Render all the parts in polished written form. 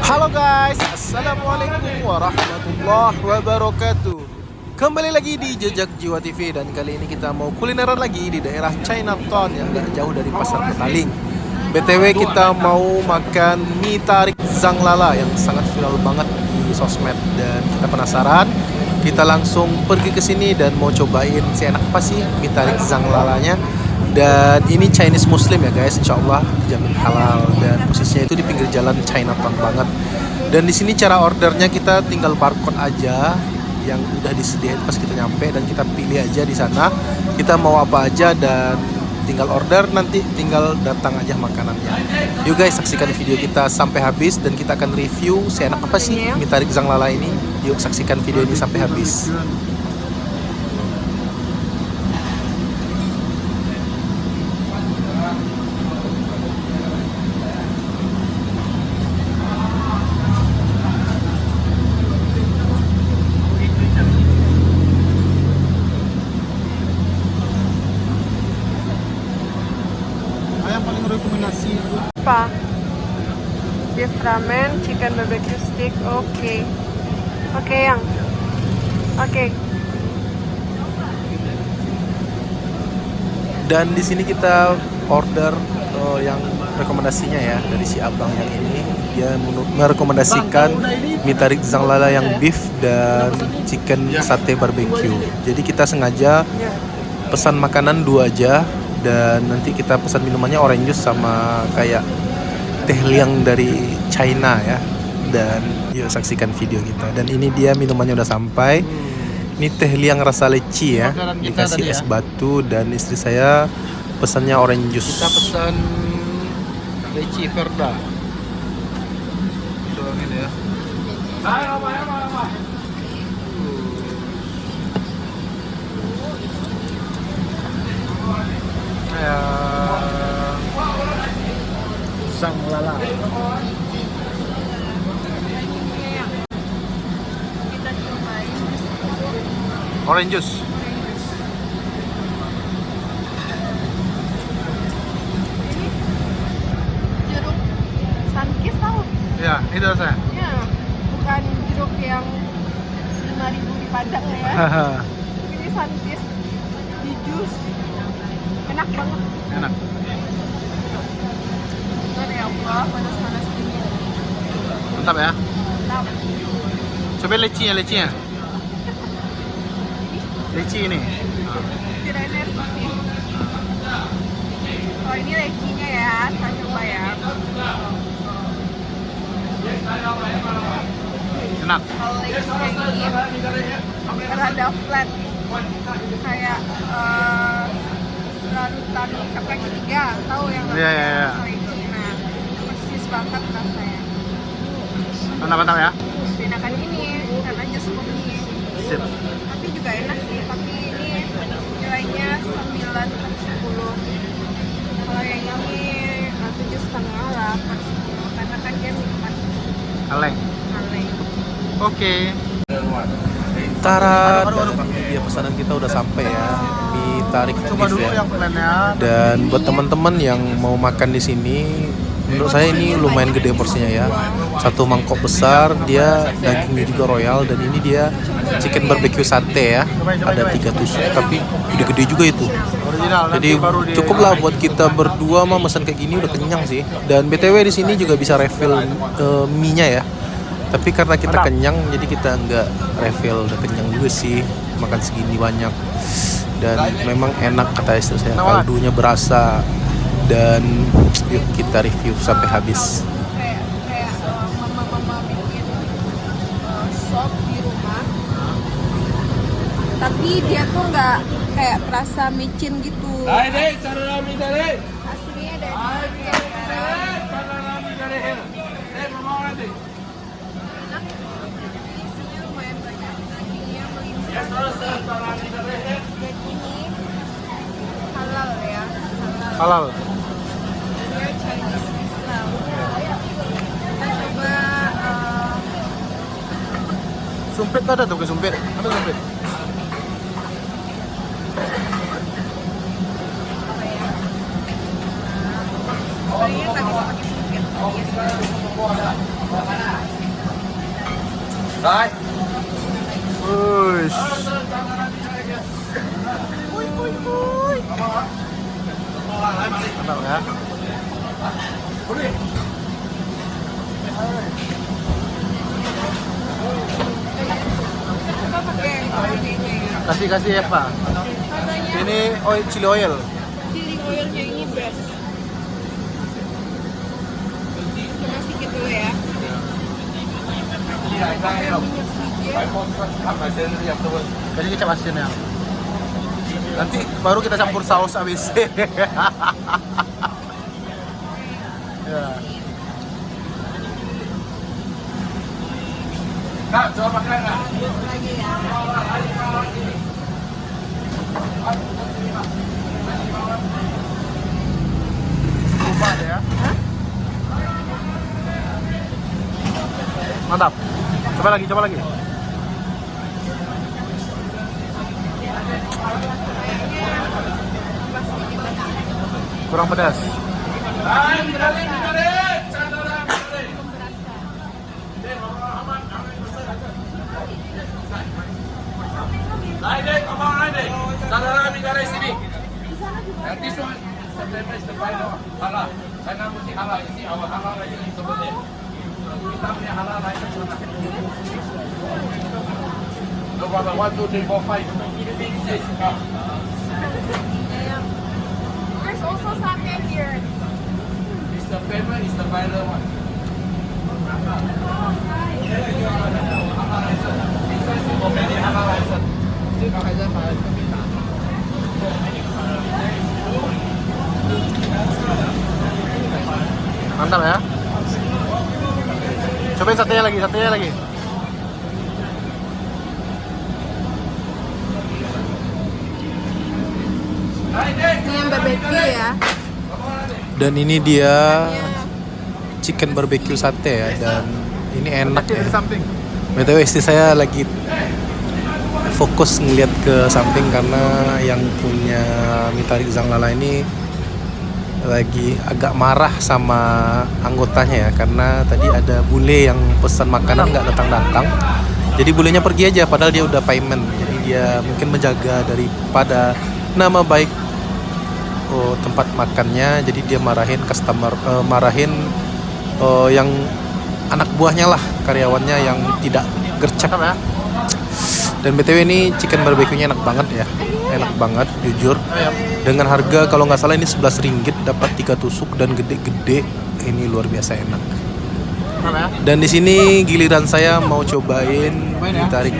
Halo guys, assalamualaikum warahmatullahi wabarakatuh. Kembali lagi di Jejak Jiwa TV dan kali ini kita mau kulineran lagi di daerah Chinatown yang gak jauh dari Pasar Petaling. BTW kita mau makan mie tarik Zhang Lala yang sangat viral banget di sosmed dan kita penasaran. Kita langsung pergi ke sini dan mau cobain seenak apa sih mie tarik Zhang Lalanya. Dan ini Chinese Muslim ya guys, insya Allah dijamin halal dan posisinya itu di pinggir jalan Chinatown banget. Dan di sini cara ordernya kita tinggal barcode aja yang udah disediain pas kita nyampe dan kita pilih aja di sana kita mau apa aja dan tinggal order, nanti tinggal datang aja makanannya. Yuk guys, saksikan video kita sampai habis dan kita akan review seenak apa sih mie tarik Zhang Lala ini. Yuk saksikan video ini sampai habis. Paling rekomendasi apa? Beef ramen, chicken barbecue stick, oke. Oke yang, oke. Dan di sini kita order yang rekomendasinya ya dari si abang yang ini, dia merekomendasikan mie tarik Zhang Lala yang beef dan chicken sate barbecue. Jadi kita sengaja pesan makanan 2 aja dan nanti kita pesan minumannya orange juice sama kayak teh liang dari China ya. Dan yuk saksikan video kita. Dan ini dia minumannya udah sampai. Ini teh liang rasa leci ya, dikasih es batu dan istri saya pesannya orange juice. Kita pesan leci verda. Tuangin ya. Zhang Lala. Kita cobain Orange juice. jeruk sunkist tahu? Ya, itu rasanya. Ya, bukan jeruk yang 5.000 di Padang ya. Ini sunkist di jus, enak banget. Enak. Bener ya Allah, panas-panas dingin. Mantap ya. Mantap. Coba lecinya. Leci ini. Kirain air putih. Oh ini lecinya ya, kita coba ya. Enak. Kalau lecinya ini rada flat, kayak larutan kepek ketiga, tahu yang Iya. leci. Nah, persis banget rasanya. Mantap ya. Enakan ini karena jus kuning. Sip. Tapi juga enak sih, tapi ini nilainya 9/10. Kalau yang ini 7,5 lah per 10 karena kan dia minuman Kaleng. kaleng. Oke. Tara, dan ini dia pesanan kita udah sampai ya, mie tarik beef ya. Dan buat teman-teman yang mau makan di sini, menurut saya ini lumayan gede porsinya ya. Satu mangkok besar, dia dagingnya juga royal dan ini dia chicken barbecue sate ya. Ada 3 tusuk tapi gede-gede juga itu. Jadi cukuplah buat kita berdua mah pesan kayak gini udah kenyang sih. Dan BTW di sini juga bisa refill mie-nya ya. Tapi karena kita kenyang, jadi kita nggak refill, udah kenyang juga sih makan segini banyak. Dan memang enak kata istri saya, kaldunya berasa. Dan yuk kita review sampai habis. Kayak mama bikin sop di rumah, tapi dia tuh nggak kayak terasa micin gitu. Aslinya dari isinya lumayan banyak, dagingnya melimpah. Dan ini halal ya, Halal. dia Chinese Islam. Kita coba Sumpit tuh ada tuh, sumpit. Ada sumpit. apa ya? Kayaknya nggak bisa pakai sumpit. Wush. Mantap ya. Coba pakai oilnya ya. Kasih apa? Katanya Ini oil chili oil. chili oilnya ini best. Coba sedikit dulu ya. Kasih kecap asin ya. Nanti baru kita campur saus ABC. Ya. Aduk lagi ya. Lupa ya. Mantap. Coba lagi. Kayaknya tambah sedikit lagi. Kurang pedas. Belum berasa. Aide, come on, Aide. Saudara bicara sini. Nanti September is the final halal. Saya mesti halal isi awal halal lagi sebenarnya. Kita punya halal lain. No problem. 1, 2, 3, 4, 5. There's also sate here. Is the payment is the final one. Mantap ya. Cobain satenya lagi. Ini yang barbecue ya. Dan ini dia chicken barbecue sate ya, dan ini enak ya. BTW istri saya lagi fokus ngeliat ke samping karena yang punya Mitarik Zanglala ini lagi agak marah sama anggotanya ya, karena tadi ada bule yang pesan makanan nggak datang-datang. Jadi bulenya pergi aja padahal dia udah payment. Jadi dia mungkin menjaga daripada nama baik tempat makannya. Jadi dia marahin customer, marahin yang anak buahnya lah, karyawannya yang tidak gercep ya. Dan BTW ini chicken barbecue-nya enak banget ya. Enak banget jujur. Dengan harga kalau nggak salah ini 11 ringgit dapat 3 tusuk dan gede-gede. Ini luar biasa enak. Dan di sini giliran saya mau cobain ditarik.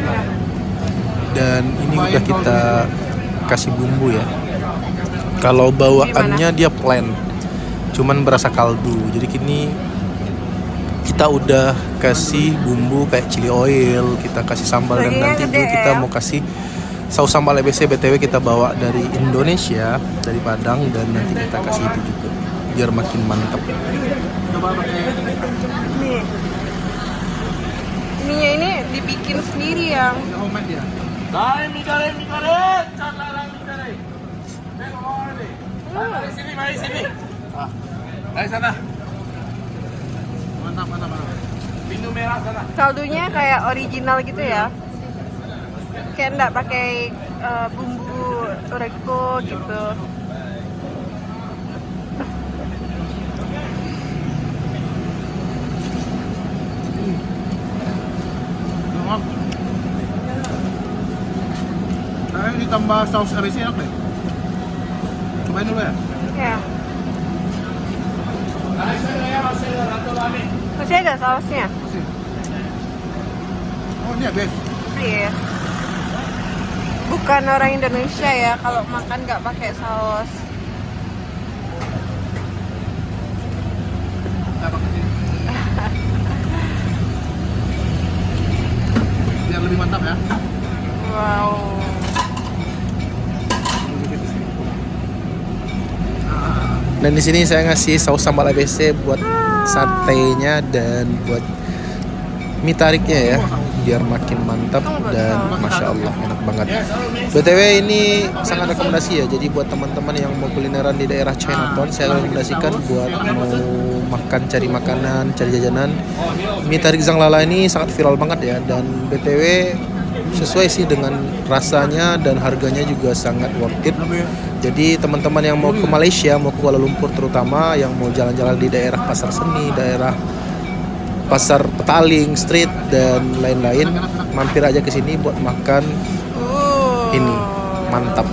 Dan ini udah kita kasih bumbu ya. Kalau bawaannya dia plain, cuman berasa kaldu. Jadi kini kita udah kasih bumbu kayak chili oil, kita kasih sambal, dan nanti juga kita mau kasih saus sambal ABC. BTW kita bawa dari Indonesia, dari Padang, dan nanti kita kasih itu juga biar makin mantap. Nih. Ininya ini dibikin sendiri yang Mari. Mari sini. Mari sana. Mantap. Minum merah sana. kaldunya kayak original gitu ya. Kayak enggak pakai bumbu oreko gitu. Nah, ditambah saus ABC enak deh. Cobain dulu ya. Ya. Masih ada sausnya. Oh, ini habis. Iya. Bukan orang Indonesia ya kalau makan nggak pakai saus. Biar lebih mantap ya. Wow. Dan di sini saya ngasih saus sambal ABC buat satenya dan buat mie tariknya ya. biar makin mantap dan masya Allah enak banget. BTW ini sangat rekomendasi ya. Jadi buat teman-teman yang mau kulineran di daerah Chinatown, saya rekomendasikan buat mau makan, cari makanan, cari jajanan. Mie tarik Zhang Lala ini sangat viral banget ya, dan BTW sesuai sih dengan rasanya dan harganya juga sangat worth it. Jadi teman-teman yang mau ke Malaysia, mau ke Kuala Lumpur terutama, yang mau jalan-jalan di daerah Pasar Seni, daerah Pasar Petaling, Street dan lain-lain, mampir aja ke sini buat makan ini. Mantap.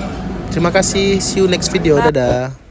Terima kasih, see you next video. Dadah.